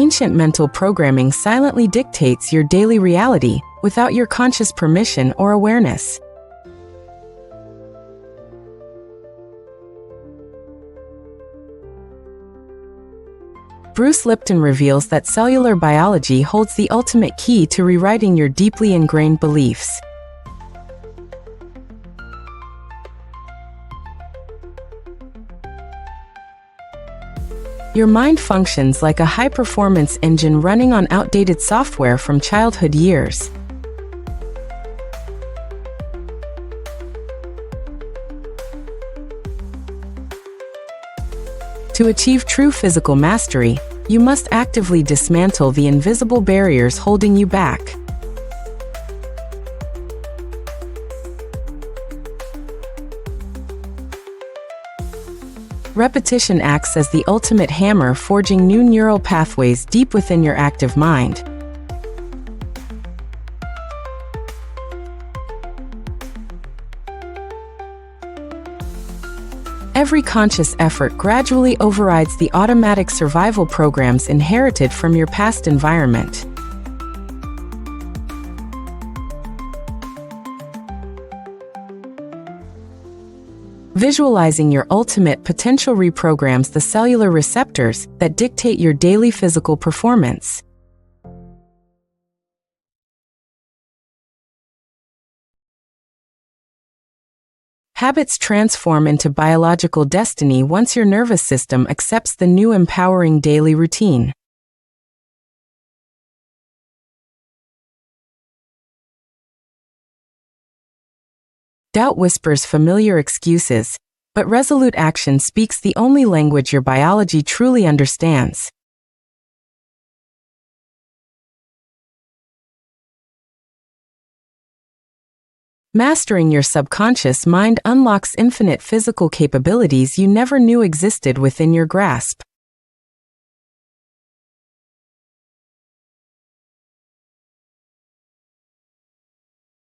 ancient mental programming silently dictates your daily reality without your conscious permission or awareness. Bruce Lipton reveals that cellular biology holds the ultimate key to rewriting your deeply ingrained beliefs. Your mind functions like a high-performance engine running on outdated software from childhood years. To achieve true physical mastery, you must actively dismantle the invisible barriers holding you back. Repetition acts as the ultimate hammer, forging new neural pathways deep within your active mind. Every conscious effort gradually overrides the automatic survival programs inherited from your past environment. Visualizing your ultimate potential reprograms the cellular receptors that dictate your daily physical performance. Habits transform into biological destiny once your nervous system accepts the new empowering daily routine. Doubt whispers familiar excuses, but resolute action speaks the only language your biology truly understands. Mastering your subconscious mind unlocks infinite physical capabilities you never knew existed within your grasp.